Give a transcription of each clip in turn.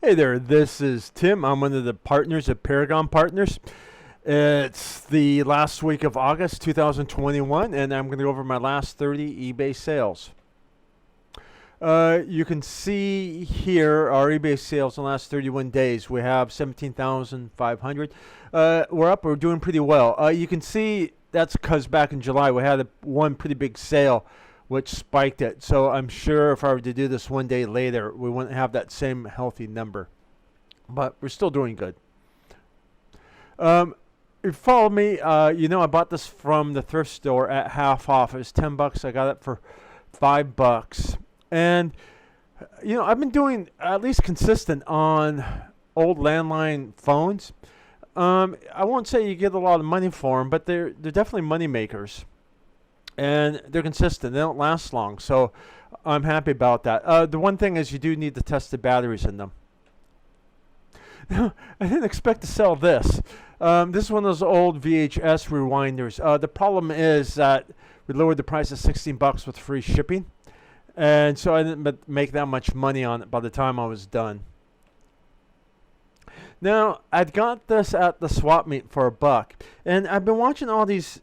Hey there, this is Tim. I'm one of the partners at Paragon Partners. It's the last week of August 2021, and I'm going to go over my last 30 eBay sales. You can see here our eBay sales in the last 31 days. We have 17,500. We're doing pretty well. You can see that's because back in July we had one pretty big sale which spiked it. So I'm sure if I were to do this one day later, we wouldn't have that same healthy number. But we're still doing good. If you follow me, you know I bought this from the thrift store at half off. It was 10 bucks. I got it for $5. And, you know, I've been doing at least consistent on old landline phones. I won't say you get a lot of money for them, but they're definitely money makers. And they're consistent. They don't last long. So I'm happy about that. The one thing is you do need to test the batteries in them. I didn't expect to sell this. This is one of those old VHS rewinders. The problem is that we lowered the price to 16 bucks with free shipping. And so I didn't make that much money on it by the time I was done. Now, I'd got this at the swap meet for $1. And I've been watching all these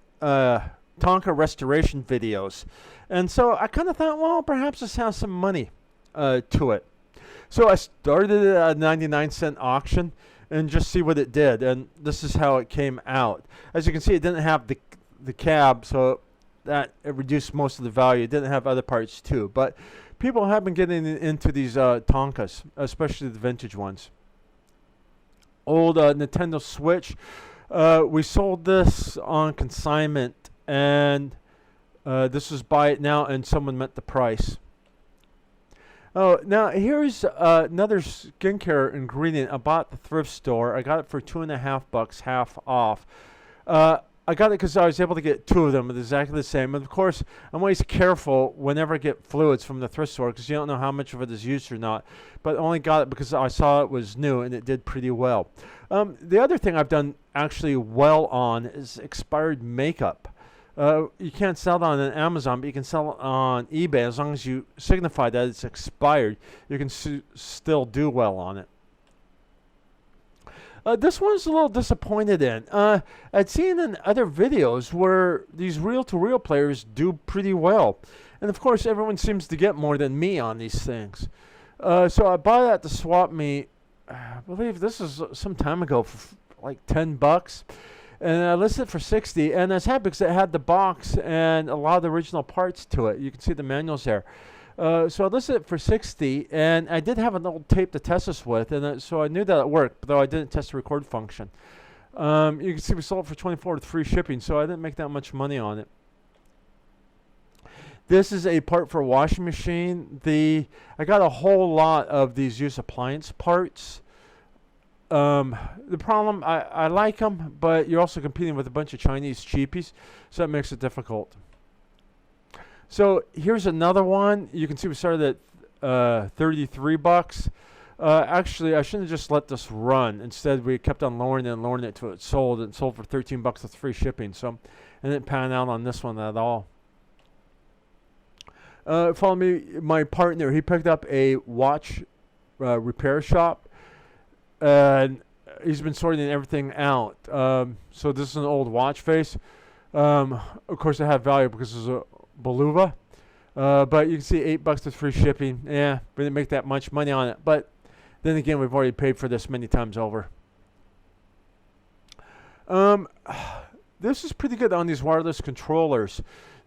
Tonka restoration videos. And so I kind of thought, well, perhaps this has some money to it. So I started it at a 99-cent auction and just see what it did. And this is how it came out. As you can see, it didn't have the cab, so it reduced most of the value. It didn't have other parts too. But people have been getting into these Tonkas, especially the vintage ones. Old Nintendo Switch. We sold this on consignment. And this was buy it now, and someone met the price. Oh, now here's another skincare ingredient I bought at the thrift store. I got it for $2.50, half off. I got it because I was able to get two of them with exactly the same. And of course, I'm always careful whenever I get fluids from the thrift store because you don't know how much of it is used or not. But I only got it because I saw it was new and it did pretty well. The other thing I've done actually well on is expired makeup. You can't sell it on Amazon, but you can sell it on eBay. As long as you signify that it's expired, you can still do well on it. This one's a little disappointed in. I'd seen in other videos where these reel-to-reel players do pretty well. And of course, everyone seems to get more than me on these things. So I bought it at the swap meet. I believe this is some time ago for like 10 bucks. And I listed it for 60, and I was happy because it had the box and a lot of the original parts to it. You can see the manuals there. So I listed it for 60, and I did have an old tape to test this with, and so I knew that it worked, though I didn't test the record function. You can see we sold it for 24 with free shipping, so I didn't make that much money on it. This is a part for a washing machine. I got a whole lot of these used appliance parts. The problem, I like them, but you're also competing with a bunch of Chinese cheapies, so that makes it difficult. So here's another one. You can see we started at 33 bucks. Actually, I shouldn't have just let this run. Instead, we kept on lowering it and lowering it till it sold. And it sold for 13 bucks with free shipping. So I didn't pan out on this one at all. Follow me, my partner. He picked up a watch repair shop. And he's been sorting everything out. So this is an old watch face. Of course, it had value because it's a Beluga. But you can see 8 bucks with free shipping. Yeah, we didn't make that much money on it. But then again, we've already paid for this many times over. This is pretty good on these wireless controllers.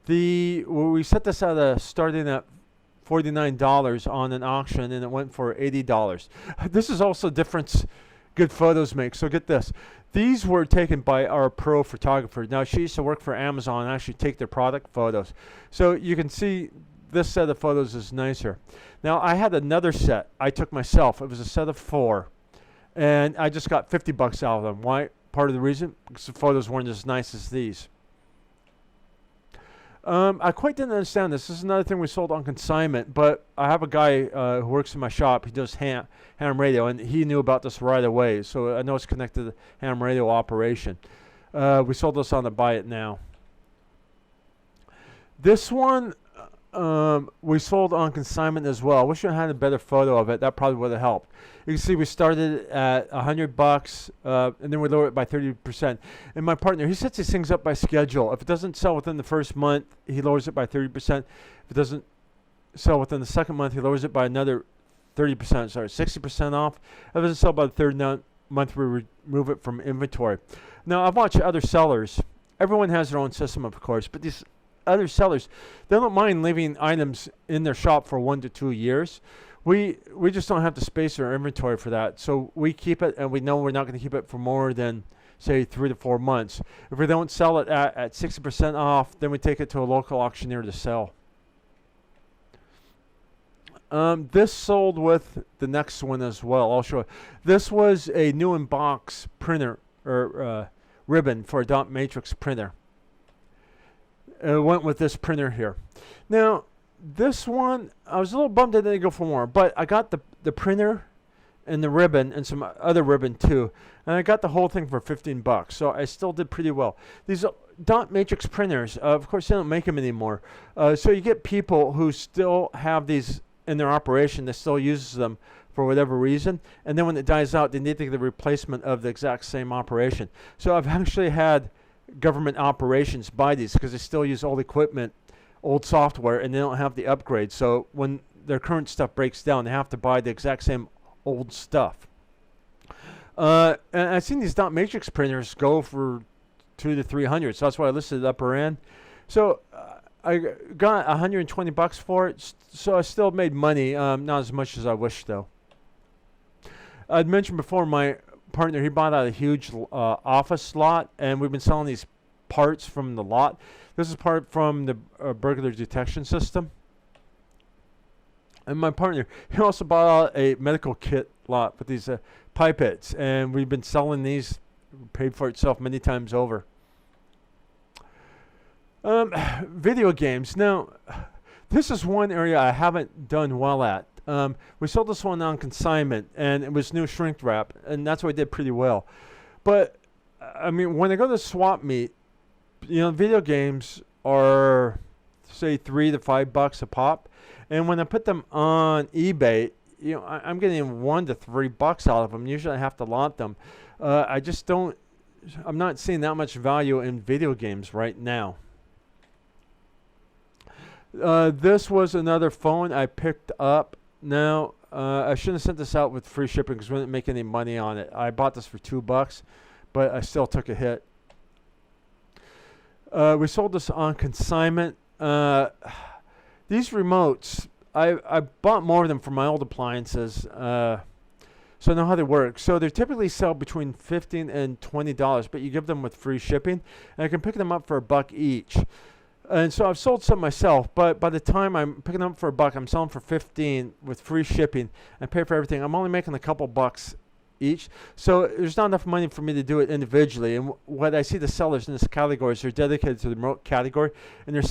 We set this at starting at $49 on an auction, and it went for $80. This is also difference Good Photos make. So get this. These were taken by our pro photographer. Now, she used to work for Amazon and actually take their product photos. So you can see this set of photos is nicer. Now, I had another set I took myself. It was a set of 4. And I just got 50 bucks out of them. Why? Part of the reason? Because the photos weren't as nice as these. I quite didn't understand this. This is another thing we sold on consignment, but I have a guy who works in my shop. He does ham radio, and he knew about this right away, so I know it's connected to the ham radio operation. We sold this on the Buy It Now. This one, We sold on consignment as well. I wish I had a better photo of it. That probably would have helped. You can see we started at $100, and then we lowered it by 30%. And my partner, he sets these things up by schedule. If it doesn't sell within the first month, he lowers it by 30%. If it doesn't sell within the second month, he lowers it by another 30%, sorry, 60% off. If it doesn't sell by the third month, we remove it from inventory. Now, I've watched other sellers. Everyone has their own system, of course, but these other sellers, they don't mind leaving items in their shop for 1 to 2 years. We just don't have the space or inventory for that. So we keep it, and we know we're not going to keep it for more than, say, 3 to 4 months. If we don't sell it at 60% off, then we take it to a local auctioneer to sell. This sold with the next one as well. I'll show you. This was a new in box printer or ribbon for a dot matrix printer. It went with this printer here. Now, this one, I was a little bummed I didn't go for more, but I got the printer and the ribbon and some other ribbon too, and I got the whole thing for $15, so I still did pretty well. These dot matrix printers, of course, they don't make them anymore, so you get people who still have these in their operation that still uses them for whatever reason, and then when it dies out, they need to get the replacement of the exact same operation. So I've actually had government operations buy these because they still use old equipment, old software, and they don't have the upgrade. So when their current stuff breaks down, they have to buy the exact same old stuff. And I've seen these dot matrix printers go for $200 to $300, so that's why I listed the upper end. So I got $120 for it, so I still made money, not as much as I wish though. I'd mentioned before my partner, he bought out a huge office lot, and we've been selling these parts from the lot. This is part from the burglar detection system. And my partner, he also bought out a medical kit lot with these pipettes, and we've been selling these, paid for itself many times over. Video games. Now, this is one area I haven't done well at. We sold this one on consignment, and it was new shrink wrap, and that's what I did pretty well. But, I mean, when I go to swap meet, you know, video games are, say, $3 to $5 a pop. And when I put them on eBay, you know, I'm getting $1 to $3 out of them. Usually I have to lot them. I just don't, I'm not seeing that much value in video games right now. This was another phone I picked up. Now, I shouldn't have sent this out with free shipping because we didn't make any money on it. I bought this for $2, but I still took a hit. We sold this on consignment. These remotes, I bought more of them for my old appliances, so I know how they work. So they typically sell between $15 and $20, but you give them with free shipping, and I can pick them up for $1 each. And so I've sold some myself, but by the time I'm picking them up for $1, I'm selling for $15 with free shipping and pay for everything. I'm only making a couple bucks each. So there's not enough money for me to do it individually. And what I see the sellers in this category is they're dedicated to the remote category, and they're